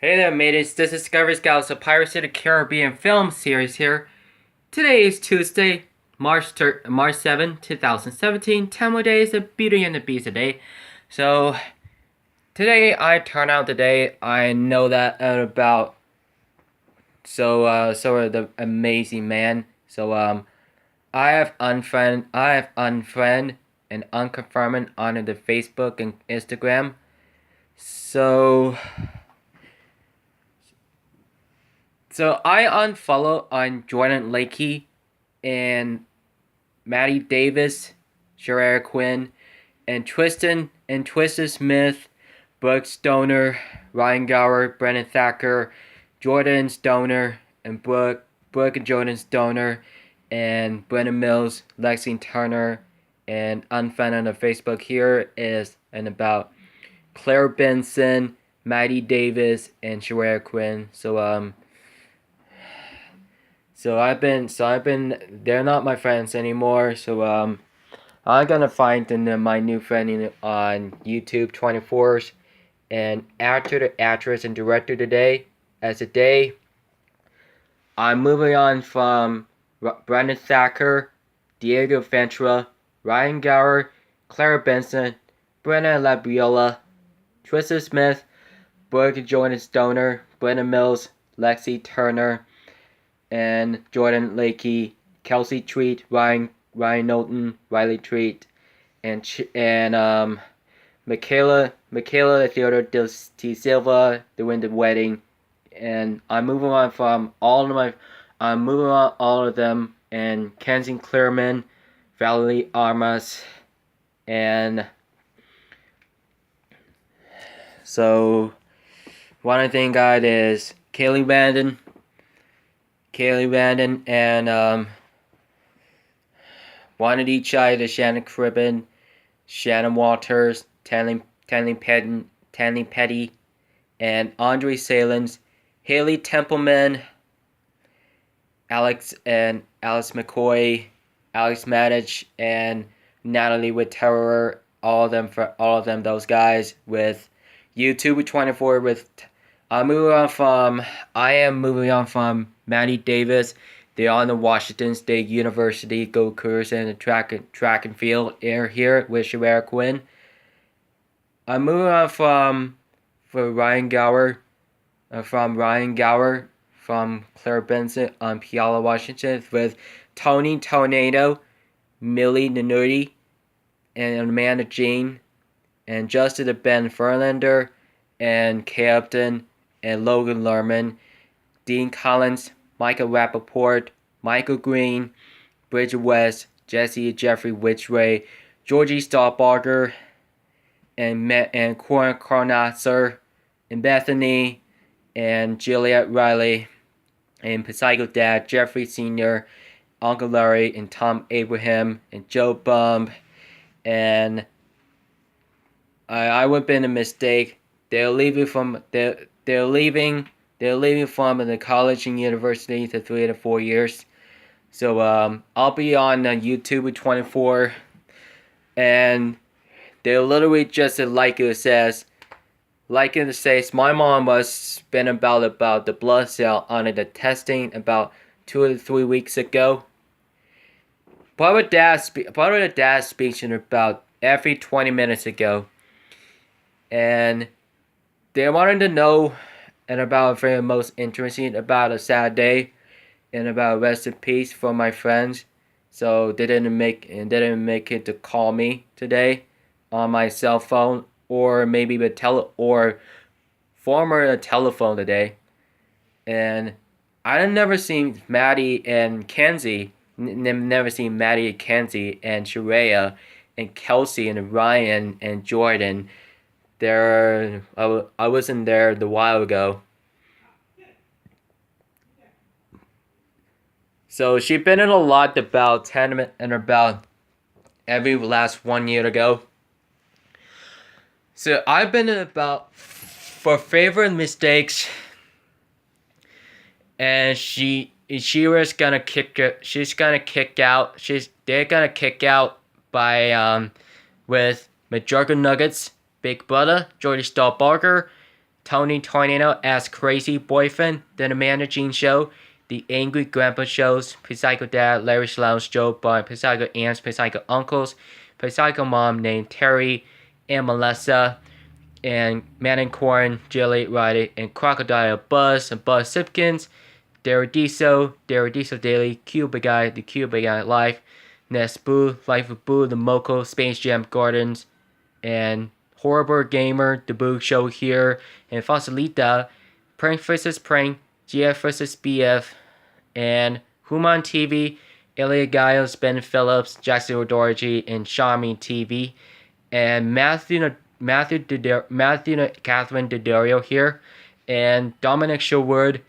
Hey there, mateys. This is Discovery Scouts, a Pirates of the Caribbean film series here. Today is Tuesday, March 7, 2017. 10 more days of Beauty and the Beast today. So, today I turn out today. I know that about so the amazing man. I have unfriend and unconfirmed on the Facebook and Instagram. So So I unfollow on Jordan Lakey and Maddie Davis, Sherrera Quinn, and Twisted Smith, Brooke Stoner, Ryan Gower, Brennan Thacker, Jordan Stoner, and Brooke and Jordan Stoner, and Brennan Mills, Lexington Turner, and unfriend on the Facebook here is and about Claire Benson, Maddie Davis, and Sherrera Quinn. They're not my friends anymore. I'm gonna find my new friend on YouTube24, and actor, the actress, and director today. As today, I'm moving on from Brendan Thacker, Diego Ventura, Ryan Gower, Clara Benson, Brenna Labriola, Twisted Smith, Brooke Jordan Stoner, Brenna Mills, Lexi Turner, and Jordan Lakey, Kelsey Treat, Ryan Knowlton, Riley Treat, and Michaela Theodore T. Silva, The Wind of Wedding, and I'm moving on all of them, and Kenzie Clearman, Valerie Armas, and so one thing got is Kaylee Vanden, and wanted each eye to Shannon Cribben, Shannon Walters, Tanley Petty, and Andre Salins, Haley Templeman, Alex McCoy, Alex Madich, and Natalie with Terror. All of them, those guys with YouTuber24 with. I am moving on from Maddie Davis. They are on the Washington State University Go Cougars in the track and field here with Sherrera Quinn. I'm moving on from Ryan Gower, from Claire Benson on Puyallup, Washington, with Tony Tornado, Millie Nanuti, and Amanda Jean, and Justin Ben Furlander, and Kay Upton, and Logan Lerman, Dean Collins, Michael Rappaport, Michael Green, Bridget West, Jeffrey Whichway, Georgie Stahlbarger, and Corin Carnasser, and Bethany, and Juliet Riley, and Psycho Dad, Jeffrey Sr., Uncle Larry, and Tom Abraham, and Joe Bumb, and I would have been a mistake. They're leaving from the college and university to 3 to 4 years. So I'll be on YouTube24, and they're literally just like it says. Like it says, my mom was been about the blood cell on the testing about 2 to 3 weeks ago. Part of the dad speaking about every 20 minutes ago, and they wanted to know and about very most interesting about a sad day and about rest in peace for my friends. So they didn't make it to call me today on my cell phone, or maybe former telephone today. And I never seen Maddie and Kenzie, never seen Maddie and Kenzie and Sherrera and Kelsey and Ryan and Jordan. I wasn't there a while ago. So she been in a lot about 10 and about every last 1 year ago. So I've been in about for favorite mistakes, and they're gonna kick out by with Majorca Nuggets, Big Brother, Jordy Stahlbarger, Tony Tornado as Crazy Boyfriend, The Amanda Jean Show, The Angry Grandpa Shows, Psycho Dad, Larry Lounge, Joe Bun, Psycho Aunts, Psycho Uncles, Psycho Mom named Terry and Melissa, and Man and Corn, Jelly Riley, and Crocodile Buzz, and Buzz Simpkins, Daradiso Daily, Cuba Guy, The Cuba Guy Life, Nest Boo, Life of Boo, The Moco, Space Jam Gardens, and Horrible Gamer, The Boo Show here, and Fossilita, Prank vs. Prank, GF vs. BF, and Human TV, Elliot Giles, Ben Phillips, Jackson O'Doherty, and Shami TV, and Matthew Catherine Didario here, and Dominic Sherwood,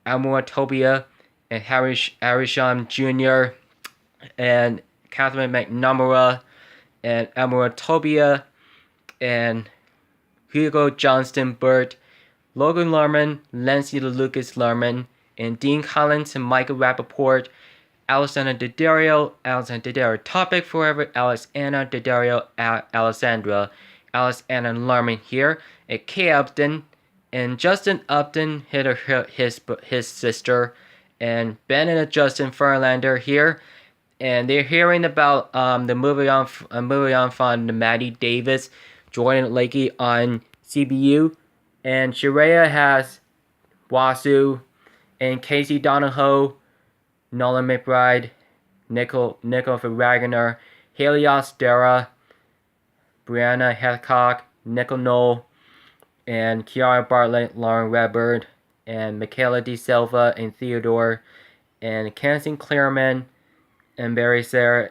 Amoratopia, and Harisham Jr., and Catherine McNamara, and Amoratopia, and Hugo Johnston Burt, Logan Lerman, Lindsay Lucas Lerman, and Dean Collins and Michael Rappaport, Alexander Daddario Topic Forever, Alexandra Daddario, Alessandra, Alexander Lerman here, and Kay Upton, and Justin Upton his sister, and Ben and Justin Furlander here, and they're hearing about the movie on from Maddie Davis, Jordan Lakey on CBU, and Sharia has Wasu, and Casey Donahoe, Nolan McBride, Nicole Wagner, Haley Ostera, Brianna Heathcock, Nicole Knoll, and Kiara Bartlett, Lauren Redbird, and Michaela De Silva, and Theodore, and Kenson Clearman, and Barry Sarah,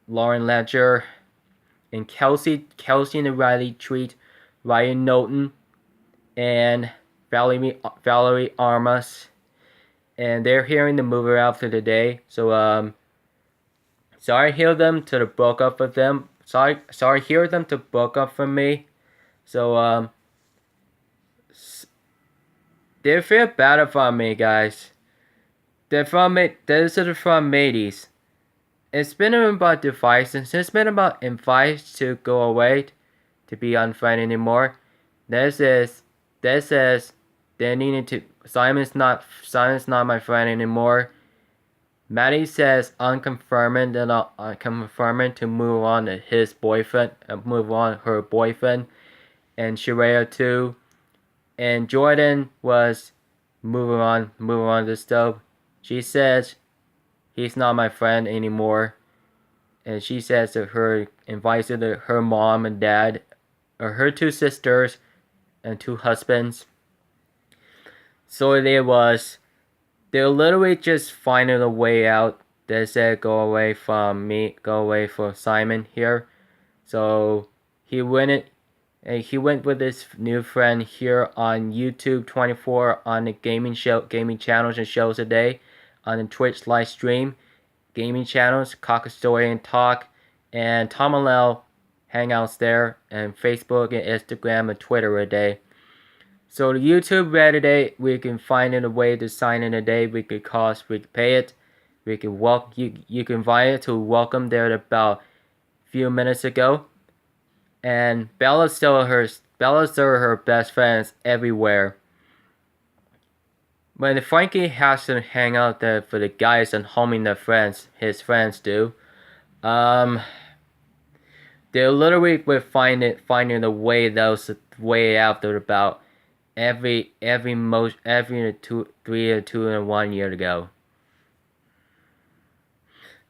Lauren Ledger, and Kelsey and the Riley Treat, Ryan Knowlton, and Valerie Armas, and they're hearing the movie out for today. So sorry hear them to the broke up with them. Sorry hear them to broke up from me. So they feel bad about me, guys. They're from me. This is from mateys. It's been about advice, and it's been about advice to go away, to be unfriended anymore. This is they needed to. Simon's not my friend anymore. Maddie says unconfirming to move on to his boyfriend, move on her boyfriend, and Sheraya too. And Jordan was moving on to stuff. She says he's not my friend anymore, and she says that her invited her mom and dad, or her two sisters, and two husbands. So they're literally just finding a way out. They said go away from me, go away from Simon here. So he went with his new friend here on YouTube24 on the gaming channels and shows today, on the Twitch live stream, gaming channels, Cocker Story and Talk, and Tom Allel hangouts there, and Facebook and Instagram and Twitter a day. So the YouTube red today, we can find a way to sign in today. We could pay it. We can you can invite it to welcome there about a few minutes ago. And Bella's still her best friends everywhere. When Frankie has to hang out there for the guys and homing his friends do. They're literally finding a way out there about every 2 and 1 year ago.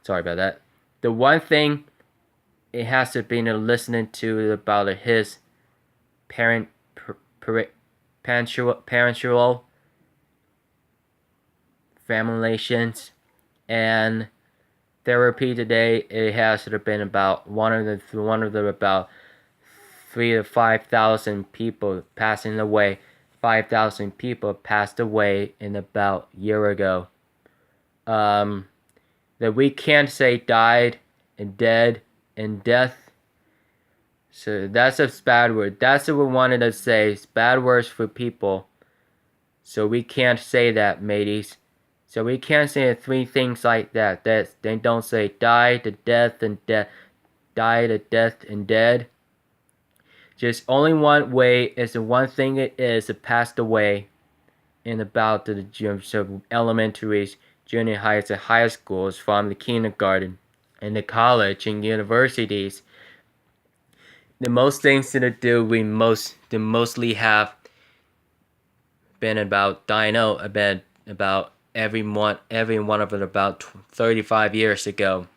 Sorry about that. The one thing it has to be listening to about his parental family relations and therapy today. It has to have been about one of the about 3,000 to 5,000 people passing away. 5,000 people passed away in about a year ago. That we can't say died and dead and death. So that's a bad word. That's what we wanted to say. It's bad words for people. So we can't say that, mateys. So we can't say 3 things like that. They don't say die to death and death. Die to death and dead. Just only one way is the one thing it is to pass away in about the elementaries, junior highs, and high schools, from the kindergarten and the college and universities. The most things to do we mostly have been about Dino about every one of it about 35 years ago.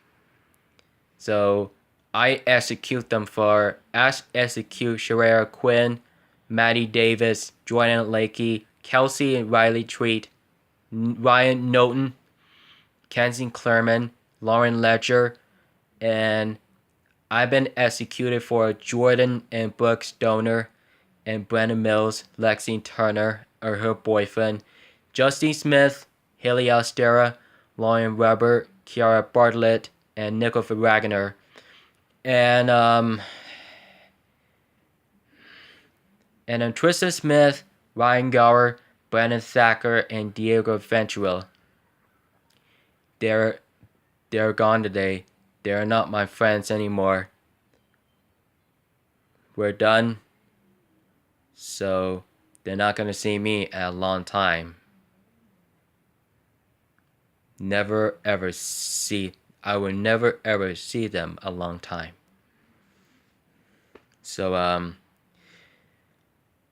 So I execute Sherrera Quinn, Maddie Davis, Jordan Lakey, Kelsey and Riley Treat, Ryan Norton, Kenzie Clerman, Lauren Ledger, and I've been executed for Jordan and Brooke Stoner, and Brandon Mills, Lexi Turner, or her boyfriend, Justine Smith, Haley Alstera, Lauren Weber, Kiara Bartlett, and Nicholas Wagner. And then Tristan Smith, Ryan Gower, Brandon Thacker, and Diego Ventura. They're gone today. They're not my friends anymore. We're done. So they're not gonna see me at a long time. I will never ever see them a long time. So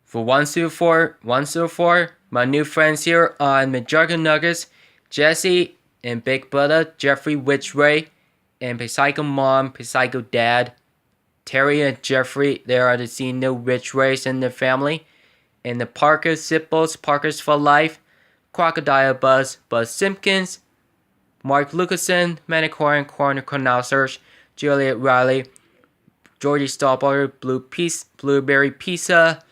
for 104, my new friends here on Majorca Nuggets, Jesse and Big Brother Jeffrey Witchray, and Psycho Mom, Psycho Dad, Terry and Jeffrey. There are the senior Witchrays in their family, and the Parker Sipples, Parkers for Life, Crocodile Buzz, Buzz Simpkins, Mark Lucasen, Manicorin, Corner Cornausearch, Juliet Riley, Georgie Stahlbarger, Blueberry Pizza,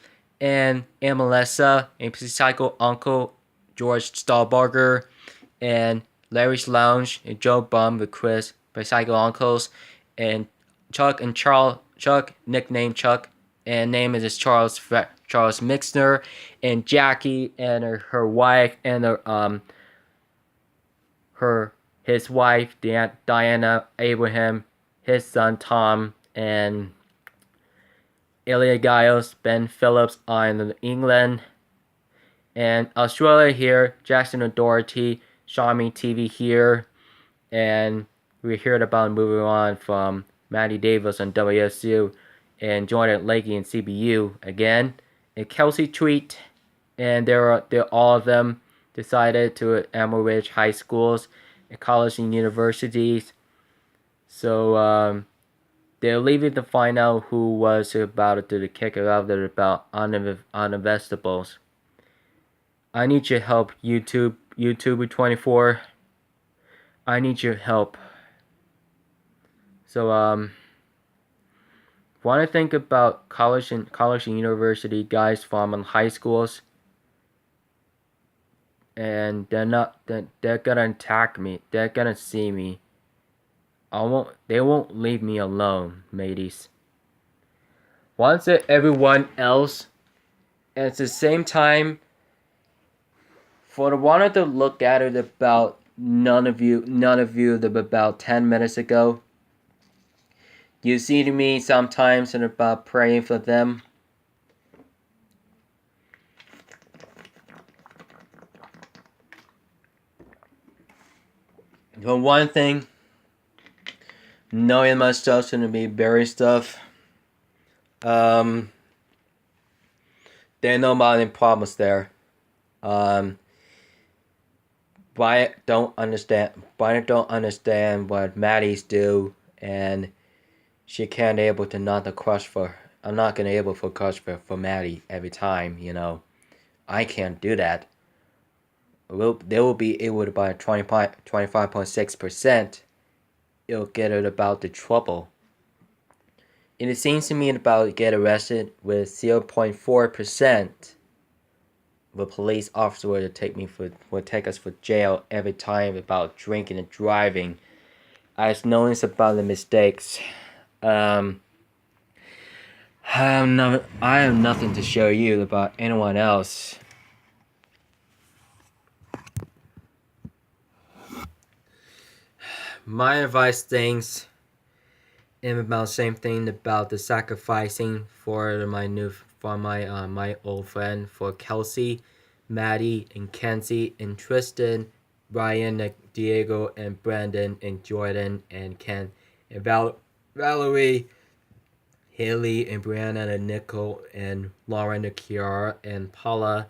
and Melissa, and Psycho Uncle George Stahlbarger, and Larry's Lounge, and Joe Bum with Chris, Psycho Uncles, and Chuck and Chuck, nicknamed Chuck, and name is Charles Mixner, and Jackie and her wife, and his wife Diana Abraham, his son Tom, and Ilya Giles, Ben Phillips on England, and Australia here, Jackson O'Doherty, Xiaomi TV here, and we heard about moving on from Maddie Davis on WSU, and Jordan Lakey and CBU again, and Kelsey Treat, and they're all of them decided to Emerald Ridge High Schools, and colleges and universities. So they're leaving to find out who was about to kick it out there about uninvestibles. I need your help, YouTuber24. I need your help. So want to think about college and university guys from high schools, and they're gonna attack me. They're gonna see me. They won't leave me alone, mateys. Once everyone else, and at the same time, for the one to look at it about none of you about 10 minutes ago. You see to me sometimes and about praying for them. But one thing, knowing my stuff's gonna be buried stuff. There are no modern problems there. Why don't understand what Maddie's do, and she can't able to not the crush for. I'm not gonna able for crush for Maddie every time, you know. I can't do that. They will be able to buy 25.6%. It'll get it about the trouble. And it seems to me about get arrested with 0.4%. The police officer would take us for jail every time about drinking and driving. I was noticed about the mistakes. I have nothing to show you about anyone else. My advice things And about same thing about the sacrificing for my old friend, for Kelsey, Maddie, and Kenzie, and Tristan, Ryan, Diego, and Brandon, and Jordan, and Ken, and Valerie, Haley, and Brianna, and Nicole, and Lauren, and Kiara, and Paula,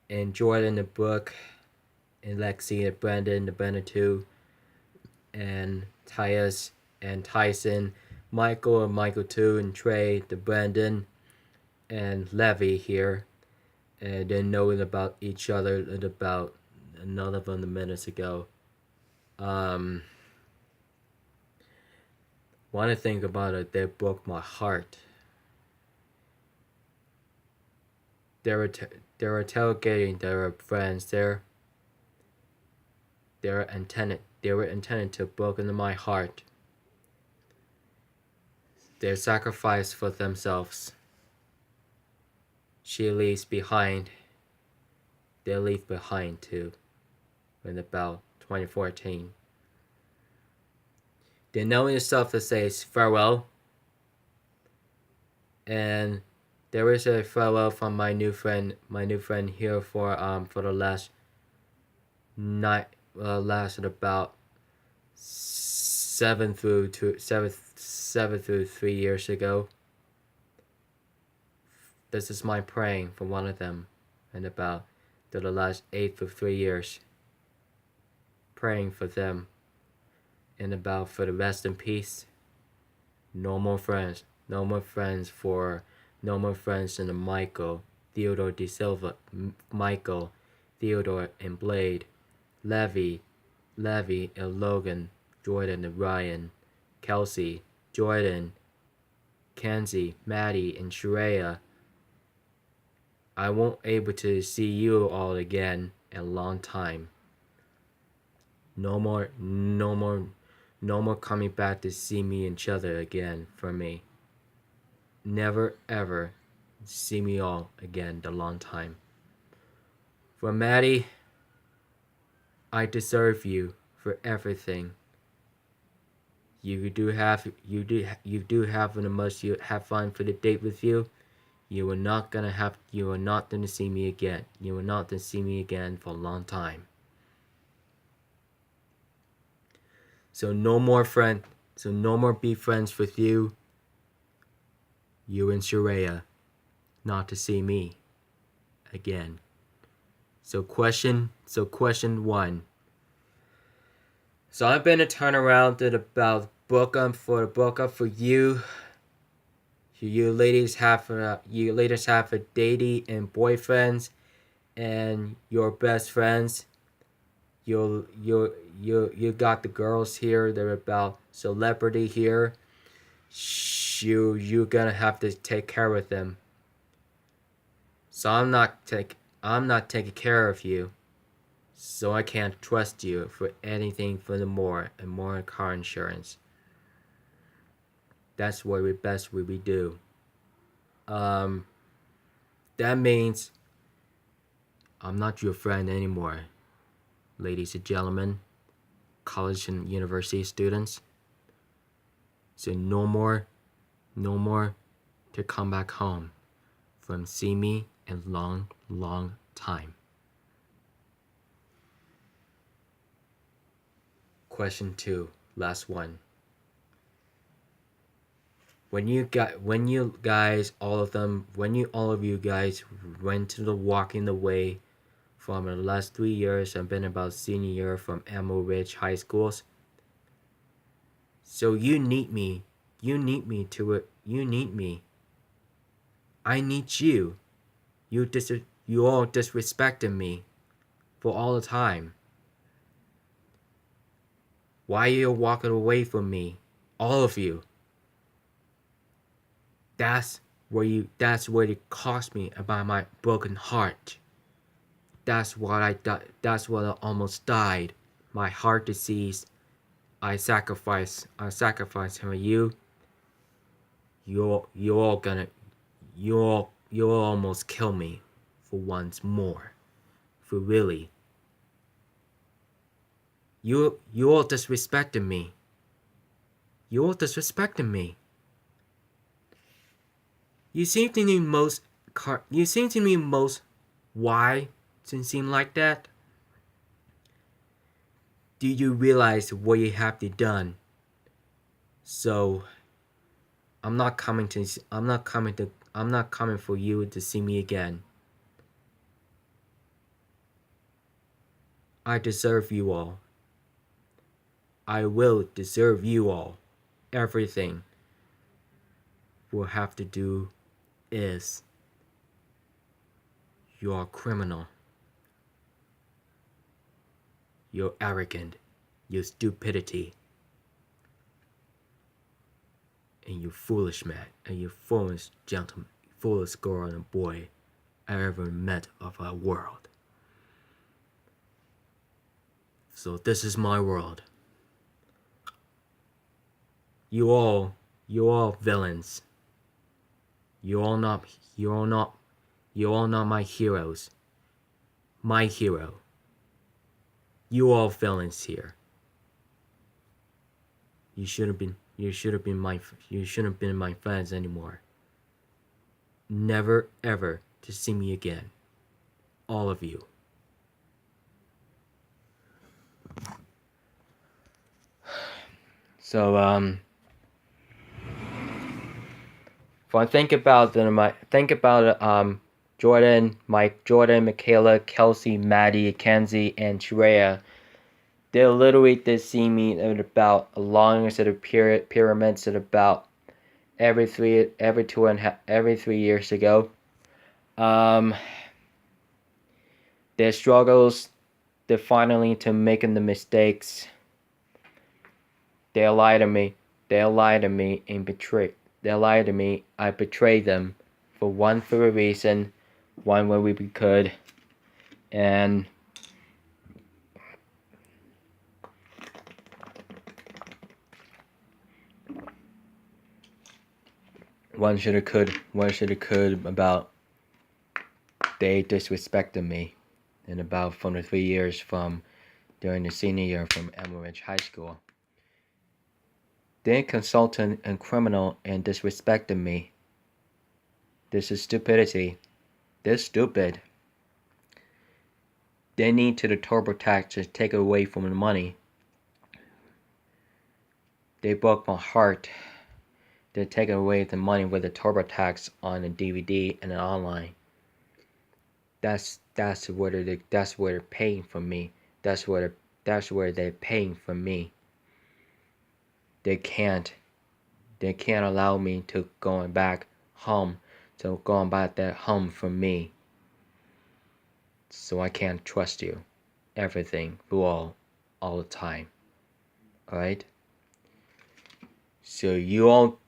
and Jordan, and Brooke, and Lexi, and Brandon, and Brandon too, and Tyus, and Tyson, Michael, and Michael too, and Trey, the Brandon, and Levy here, and then knowing about each other and about another of them minutes ago. Want to think about it, they broke my heart. They were tailgating their friends there. They were intended to break into my heart. They sacrificed for themselves. She leaves behind. They leave behind too. In about 2014. They know yourself to say farewell. And there is a farewell from my new friend here for the last night lasted about 7 through 3 years ago. This is my praying for one of them, and about the last 8 for 3 years. Praying for them, and about for the rest in peace. No more friends. No more friends in the Michael, Theodore De Silva, Michael, Theodore and Blade, Levy and Logan, Jordan and Ryan, Kelsey, Jordan, Kenzie, Maddie, and Shreya. I won't able to see you all again in a long time. No more coming back to see me and each other again for me. Never ever see me all again the long time. For Maddie, I deserve you for everything. You do have the most you have fun for the date with you. You are not gonna see me again. You are not gonna see me again for a long time. So no more be friends with you. You and Shreya, not to see me again. So question 1. So I've been to turn around at about book up for you. You ladies have a dating and boyfriends and your best friends. You got the girls here. They're about celebrity here. You gonna have to take care of them. So I'm not taking care of you. So I can't trust you for anything furthermore and more car insurance. That's what we do. That means I'm not your friend anymore, ladies and gentlemen, college and university students. So no more to come back home from see me in long time. Question 2, last one. When you guys, all of you guys went to the walking the way from the last 3 years and been about senior year from Emerald Ridge High Schools. So you need me. You need me. I need you. You all disrespecting me for all the time. Why are you walking away from me? All of you. That's what it cost me about my broken heart. That's what I almost died. My heart disease. I sacrificed for you. You'll almost kill me for once more. For really. You all disrespected me. You all disrespecting me. You seem to me most. Why does it seem like that? Do you realize what you have to done? So, I'm not coming for you to see me again. I deserve you all. I will deserve you all. Everything we'll have to do is you're a criminal. You're arrogant. Your stupidity. And you foolish man. And you foolish gentleman. Foolish girl and boy I ever met of our world. So this is my world. You all villains. You're all not my heroes. My hero. You all villains here. You shouldn't have been my friends anymore. Never ever to see me again. All of you. So think about Jordan, Mike, Jordan, Michaela, Kelsey, Maddie, Kenzie, and Shreya. They literally did see me at about along a set of pyramids at about every 3 years ago. Their struggles, they're finally to making the mistakes. They lied to me and betrayed. They lied to me. I betrayed them for a reason, one way we could, and one should have could about they disrespected me in about from the 3 years from during the senior year from Emerald Ridge High School. They consultant and criminal and disrespected me. This is stupidity. They're stupid. They need to the TurboTax to take away from the money. They broke my heart. They're taking away the money with the TurboTax on the DVD and online. That's where they're paying for me. That's where they're paying for me. They can't allow me to going back home. So going back that home for me. So I can't trust you. Everything, all the time. Alright? So you all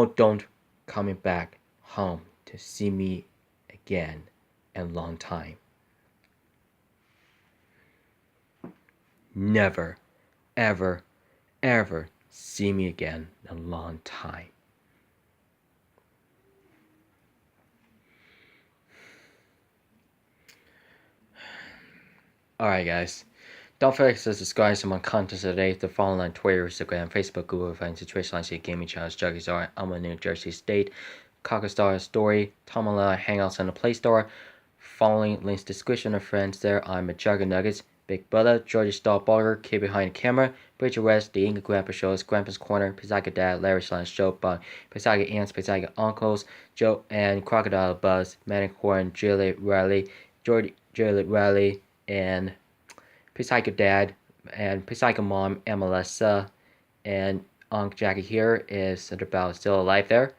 don't coming back home to see me again in a long time. Never, ever, ever see me again in a long time. Alright guys, don't forget to subscribe to my content today, to follow on Twitter, Instagram, Facebook, Google, and Twitch, line gaming channels, Juggies are, I'm in New Jersey State, Cockastar Story, Tomala Hangouts on the Play Store, following links description of friends there, I'm a Jugger Nuggets, Big Brother, Georgie Starbarger, Kid Behind the Camera, Bridget West, The Inga Grandpa Shows, Grandpa's Corner, Pizaga Dad, Larry Sline's Show, Pizaga Aunts, Pizaga Uncles, Joe and Crocodile Buzz, Manicorn, Juliet Riley, Juliet Riley, and Pizaga Dad, and Pizaga Mom, Melissa, and Unc Jackie here is about still alive there,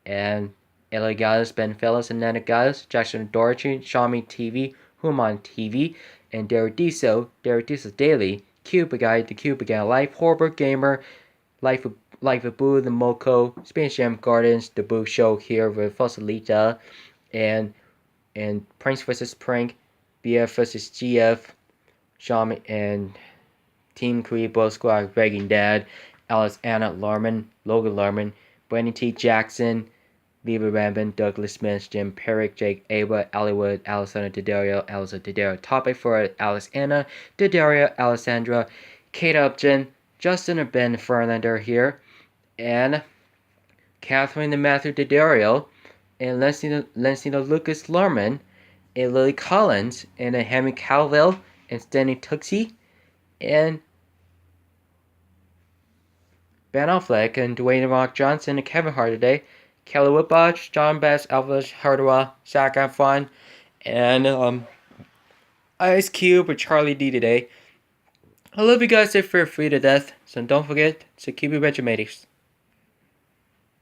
and LA guys, Ben Fellas and Nana guys, Jackson Dorothy, Xiaomi TV, Human TV, and Derrediso Daily, Cuba Guy, The Cuba Guy Life, Horror Gamer, Life of Boo, The Moco, Spanish Jam Gardens, The Boo Show here with Fossilita, and Pranks vs. Prank, BF vs. GF, Xiaomi and Team Creepo Squad, Reagan Dad, Alice Anna Larman, Logan Larman, Brandon T. Jackson, Leva Rambin, Douglas Smith, Jim Perrick, Jake Ava, Allywood, Alessandra Daddario, Topic for Alice Anna, Daddario, Alessandra, Kate Upton, Justin and Ben Furlander here, and Catherine and Matthew Daddario, and Lancina Lucas Lorman, and Lily Collins, and Henry Calville, and Stanley Tucci, and Ben Affleck, and Dwayne The Rock Johnson, and Kevin Hart today, Kelly Whitbosh, John Bass, Elvis Hardwell, Zac Efron, and Ice Cube, or Charlie D today. I love you guys if you're free to death, so don't forget to keep your Vegematics.